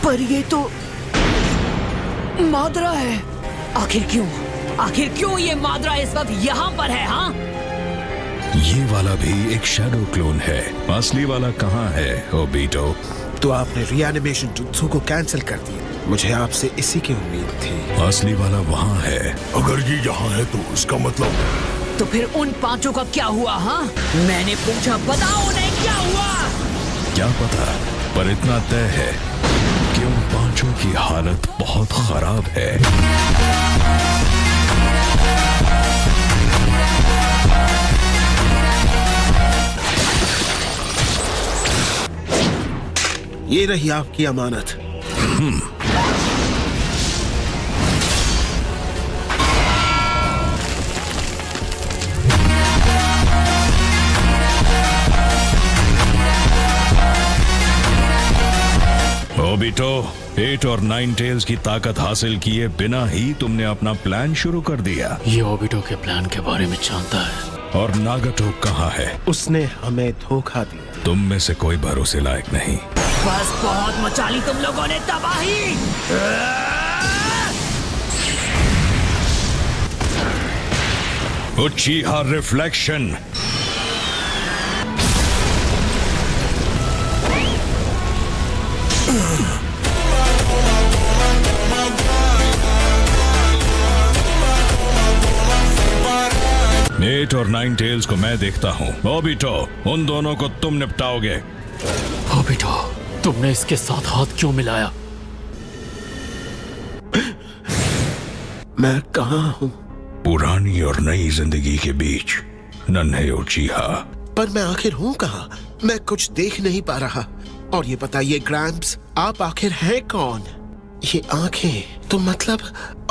पर ये तो माद्रा है। आखिर क्यों ये माद्रा इस वक्त यहाँ पर है? हाँ, ये वाला भी एक शैडो क्लोन है। असली वाला कहाँ है ओबीटो? तो आपने रीएनिमेशन जुत्सु को कैंसिल कर दिया। मुझे आपसे इसी की उम्मीद थी। असली वाला वहाँ है। अगर ये यहाँ है तो इसका मतलब तो फिर उन पांचों का क्या हुआ? हाँ, मैंने पूछा, बताओ उन्हें क्या हुआ? क्या पता, पर इतना तय है कि उन पांचों की हालत बहुत खराब है। ये रही आपकी अमानत। ओबीटो, 8 और 9 टेल्स की ताकत हासिल किए बिना ही तुमने अपना प्लान शुरू कर दिया। ये ओबीटो के प्लान के बारे में जानता है। और नागाटो कहाँ है? उसने हमें धोखा दिया। तुम में से कोई भरोसे लायक नहीं। बस बहुत मचा ली तुम लोगों ने तबाही। उचिहा रिफ्लेक्शन। एट और 9 टेल्स को मैं देखता हूँ। ओबीटो, उन दोनों को तुम निपटाओगे। ओबीटो, तुमने इसके साथ हाथ क्यों मिलाया? मैं कहाँ हूँ? पुरानी और नई जिंदगी के बीच नन्हे उचिहा। पर मैं आखिर हूँ कहाँ? मैं कुछ देख नहीं पा रहा। और ये बताइए ग्रैम्प्स, आप आखिर हैं कौन? ये आंखें, तो मतलब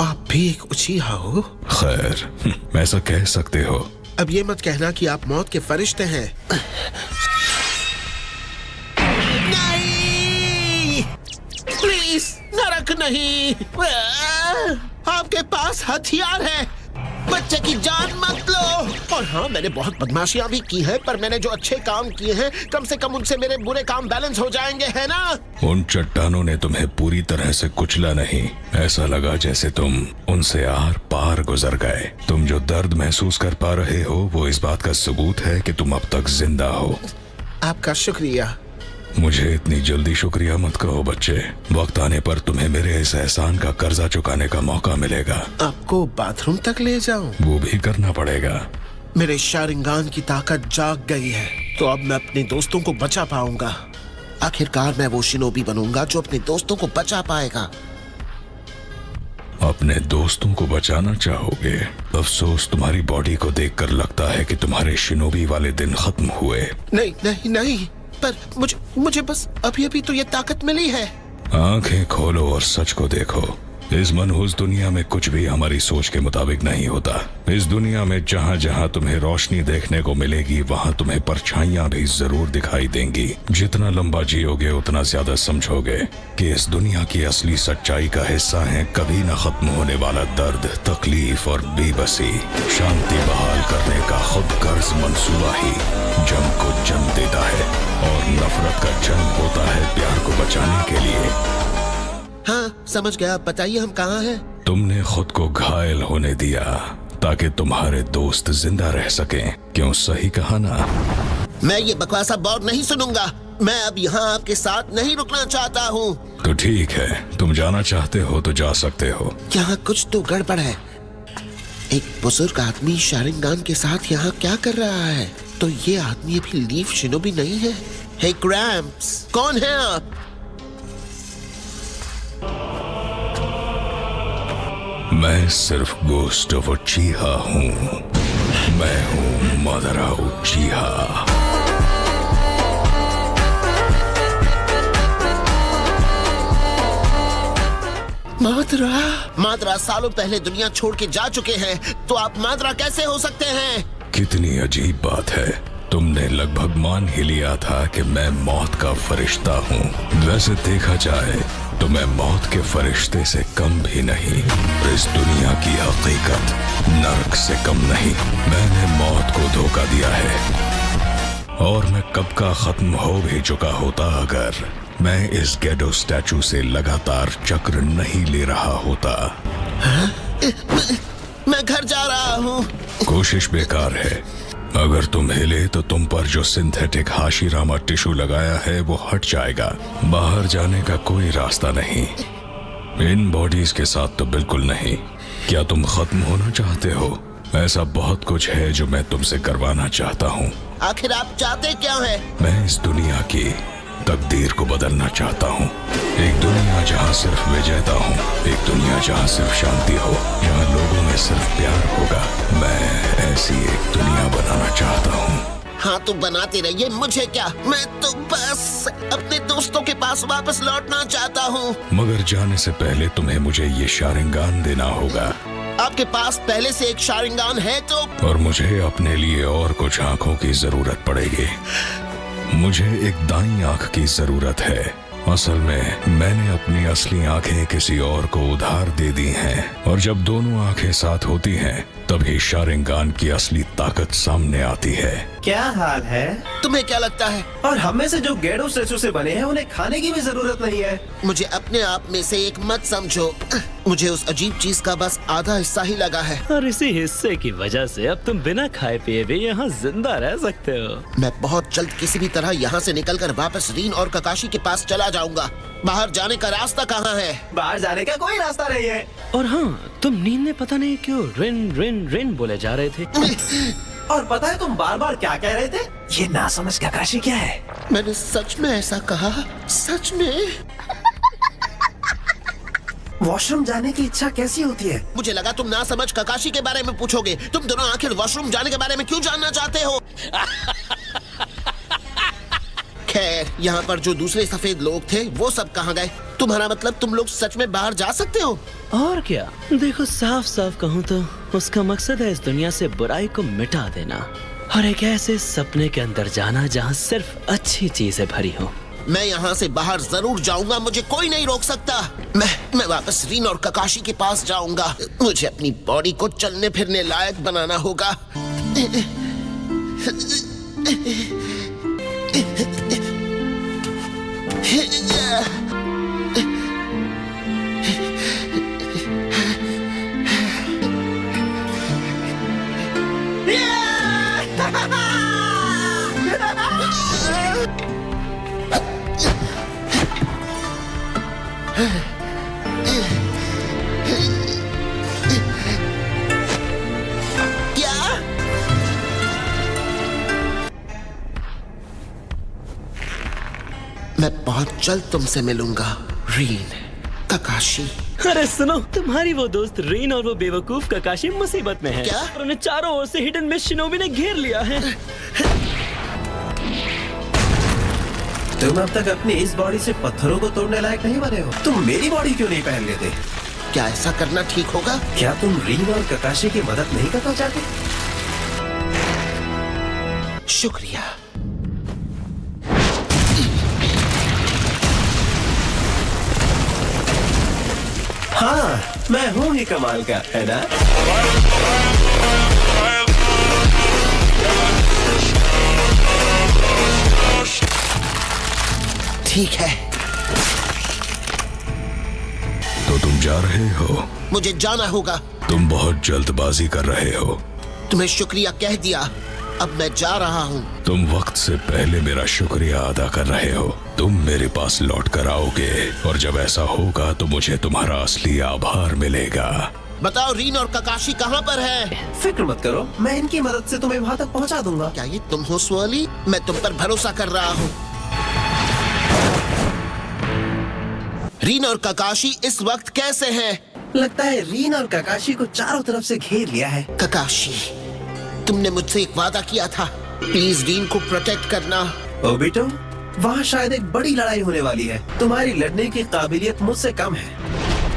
आप भी एक उचिहा हो? खैर, ऐसा कह सकते हो। अब ये मत कहना कि आप मौत के फरिश्ते हैं। नहीं, प्लीज नरक नहीं। आपके पास हथियार है, बच्चे की जान मत लो। और हाँ, मैंने बहुत बदमाशियां भी की हैं, पर मैंने जो अच्छे काम किए हैं, कम से कम उनसे मेरे बुरे काम बैलेंस हो जाएंगे, है ना? उन चट्टानों ने तुम्हें पूरी तरह से कुचला नहीं। ऐसा लगा जैसे तुम उनसे आर पार गुजर गए। तुम जो दर्द महसूस कर पा रहे हो, वो इस बात का सबूत है कि तुम अब तक जिंदा हो। आपका शुक्रिया। मुझे इतनी जल्दी शुक्रिया मत कहो बच्चे। वक्त आने पर तुम्हें मेरे इस एहसान का कर्जा चुकाने का मौका मिलेगा। आपको बाथरूम तक ले जाऊं? वो भी करना पड़ेगा। मेरे शारिंगान की ताकत जाग गई है, तो अब मैं अपने दोस्तों को बचा पाऊंगा। आखिरकार मैं वो शिनोबी बनूंगा जो अपने दोस्तों को बचा पाएगा। अपने दोस्तों को बचाना चाहोगे? अफसोस, तुम्हारी बॉडी को देखकर लगता है कि तुम्हारे शिनोबी वाले दिन खत्म हुए। नहीं नहीं नहीं, पर मुझे बस अभी अभी तो ये ताकत मिली है। आंखें खोलो और सच को देखो। इस मनहूस दुनिया में कुछ भी हमारी सोच के मुताबिक नहीं होता। इस दुनिया में जहाँ जहाँ तुम्हें रोशनी देखने को मिलेगी, वहाँ तुम्हें परछाइयाँ भी जरूर दिखाई देंगी। जितना लंबा जियोगे उतना ज्यादा समझोगे कि इस दुनिया की असली सच्चाई का हिस्सा है कभी न खत्म होने वाला दर्द, तकलीफ और बेबसी। शांति बहाल करने का खुद गर्ज मंसूबा ही जंग को जन्म देता है, और नफरत का जन्म होता है प्यार को बचाने के लिए। हाँ, समझ गया। बताइए हम कहाँ हैं? तुमने खुद को घायल होने दिया ताकि तुम्हारे दोस्त जिंदा रह सकें। क्यों, सही कहा ना? मैं ये बकवास अब और नहीं सुनूंगा। मैं अब यहाँ आपके साथ नहीं रुकना चाहता हूँ। तो ठीक है, तुम जाना चाहते हो तो जा सकते हो। यहाँ कुछ तो गड़बड़ है। एक बुजुर्ग आदमी शारिंगान के साथ यहाँ क्या कर रहा है? तो ये आदमी अभी लीफ शिनोबी नहीं है। हे ग्रैम्प्स, कौन है आप? मैं सिर्फ गोस्ट ऑफ उचिहा हूँ। मैं हूँ मादरा उचिहा। माद्रा सालों पहले दुनिया छोड़ के जा चुके हैं, तो आप माद्रा कैसे हो सकते हैं? कितनी अजीब बात है। तुमने लगभग मान ही लिया था कि मैं मौत का फरिश्ता हूँ। वैसे देखा जाए तो मैं मौत के फरिश्ते से कम भी नहीं। इस दुनिया की हकीकत नर्क से कम नहीं। मैंने मौत को धोखा दिया है, और मैं कब का खत्म हो भी चुका होता अगर मैं इस गेडो स्टैचू से लगातार चक्र नहीं ले रहा होता। मैं घर जा रहा हूँ। कोशिश बेकार है। अगर तुम हिले तो तुम पर जो सिंथेटिक हाशिरामा टिश्यू लगाया है वो हट जाएगा। बाहर जाने का कोई रास्ता नहीं। इन बॉडीज के साथ तो बिल्कुल नहीं। क्या तुम खत्म होना चाहते हो? ऐसा बहुत कुछ है जो मैं तुमसे करवाना चाहता हूँ। आखिर आप चाहते क्या है? मैं इस दुनिया की तकदीर को बदलना चाहता हूँ। एक दुनिया जहाँ सिर्फ विजेता हूँ, एक दुनिया जहाँ सिर्फ शांति हो, जहाँ लोगों में सिर्फ प्यार होगा। मैं ऐसी एक दुनिया बनाना चाहता हूँ। हाँ तो बनाते रहिए, मुझे क्या। मैं तो बस अपने दोस्तों के पास वापस लौटना चाहता हूँ। मगर जाने से पहले तुम्हें मुझे ये शारिंगान देना होगा। आपके पास पहले से एक शारिंगान है तो? और मुझे अपने लिए और कुछ आंखों की जरूरत पड़ेगी। मुझे एक दाईं आंख की जरूरत है। असल में मैंने अपनी असली आंखें किसी और को उधार दे दी हैं, और जब दोनों आंखें साथ होती हैं तभी शारिंगान की असली ताकत सामने आती है। क्या हाल है? तुम्हें क्या लगता है? और हम में से जो गेडो स्टैचू से बने हैं उन्हें खाने की भी जरूरत नहीं है। मुझे अपने आप में से एक मत समझो। मुझे उस अजीब चीज का बस आधा हिस्सा ही लगा है। और इसी हिस्से की वजह से अब तुम बिना खाए पिए भी यहाँ जिंदा रह सकते हो। मैं बहुत जल्द किसी भी तरह यहाँ से निकलकर वापस रीन और ककाशी के पास चला जाऊंगा। बाहर जाने का रास्ता कहाँ है? बाहर जाने का कोई रास्ता नहीं है। और हाँ, तुम नींद में पता नहीं क्यों रिन रिन रिन बोले जा रहे थे। और पता है तुम बार बार क्या कह रहे थे? ये नासमझ ककाशी क्या है? मैंने सच में ऐसा कहा? सच में? वॉशरूम जाने की इच्छा कैसी होती है? मुझे लगा तुम ना समझ ककाशी के बारे में पूछोगे। तुम दोनों आखिर वॉशरूम जाने के बारे में क्यों जानना चाहते हो? खैर, यहाँ पर जो दूसरे सफेद लोग थे वो सब कहाँ गए? तुम्हारा मतलब तुम लोग सच में बाहर जा सकते हो? और क्या, देखो साफ साफ कहूँ तो उसका मकसद है इस दुनिया से बुराई को मिटा देना और एक ऐसे सपने के अंदर जाना जहाँ सिर्फ अच्छी चीजें भरी हो। मैं यहाँ से बाहर जरूर जाऊंगा, मुझे कोई नहीं रोक सकता। मैं वापस रीन और ककाशी के पास जाऊंगा। मुझे अपनी बॉडी को चलने फिरने लायक बनाना होगा। मैं बहुत जल्द तुमसे मिलूंगा, रीन, ककाशी। अरे सुनो, तुम्हारी वो दोस्त रीन और वो बेवकूफ ककाशी मुसीबत में है। क्या? और उन्हें चारों ओर से हिडन में शिनोबी ने घेर लिया है। तुम अब तक अपनी इस बॉडी से पत्थरों को तोड़ने लायक नहीं बने हो। तुम मेरी बॉडी क्यों नहीं पहन लेते? क्या ऐसा करना ठीक होगा? क्या तुम रीन और ककाशी की मदद नहीं करना चाहते? शुक्रिया। हाँ, मैं हूँ ही कमाल का, है ना? ठीक है। तो तुम जा रहे हो? मुझे जाना होगा। तुम बहुत जल्दबाजी कर रहे हो। तुम्हें शुक्रिया कह दिया, अब मैं जा रहा हूँ। तुम वक्त से पहले मेरा शुक्रिया अदा कर रहे हो। तुम मेरे पास लौट कर आओगे और जब ऐसा होगा तो मुझे तुम्हारा असली आभार मिलेगा। बताओ रीन और ककाशी कहाँ पर है? फिक्र मत करो, मैं इनकी मदद से तुम्हें वहाँ तक पहुँचा दूंगा। क्या ये तुम हो स्वली? मैं तुम पर भरोसा कर रहा हूँ। रीन और ककाशी इस वक्त कैसे हैं? लगता है रीन और ककाशी को चारों तरफ से घेर लिया है। ककाशी, तुमने मुझसे एक वादा किया था, प्लीज रीन को प्रोटेक्ट करना। ओबिटो, वहाँ शायद एक बड़ी लड़ाई होने वाली है। तुम्हारी लड़ने की काबिलियत मुझसे कम है।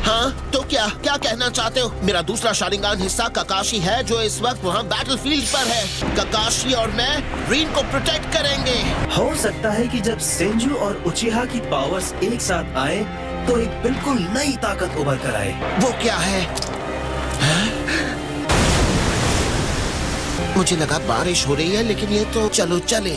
हाँ तो क्या क्या कहना चाहते हो? मेरा दूसरा शारिंगान हिस्सा ककाशी है जो इस वक्त वहाँ बैटलफील्ड पर है। ककाशी और मैं रीन को प्रोटेक्ट करेंगे। हो सकता है कि जब सेंजू और उचिहा की पावर्स एक साथ आए तो एक बिल्कुल नई ताकत उभर कर आए। वो क्या है? मुझे लगा बारिश हो रही है, लेकिन ये तो चलो चले।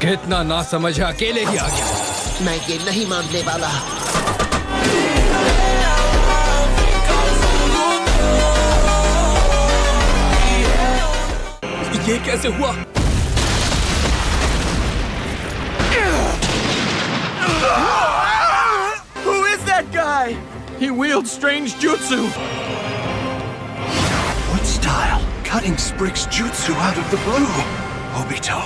कितना ना समझ अकेले ही आ गया। मैं ये नहीं मानने वाला। ये कैसे हुआ? Who is that guy? He wields strange jutsu. What style? Cutting Sprick's jutsu out of the blue. Obito.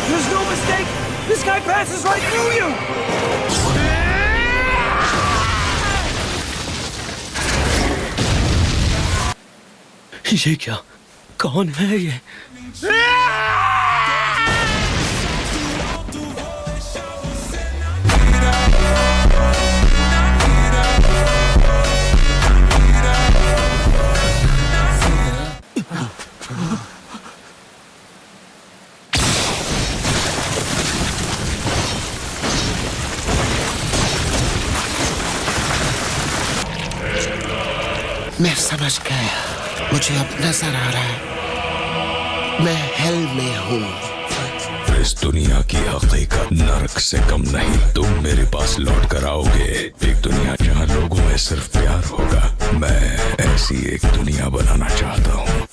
There's no mistake. This guy passes right through you. ये क्या? कौन है ये? मैं समझ गया। मुझे अब नजर आ रहा है मैं हेल में हूँ। इस दुनिया की हकीकत नरक से कम नहीं। तुम मेरे पास लौट कर आओगे। एक दुनिया जहाँ लोगों में सिर्फ प्यार होगा। मैं ऐसी एक दुनिया बनाना चाहता हूँ।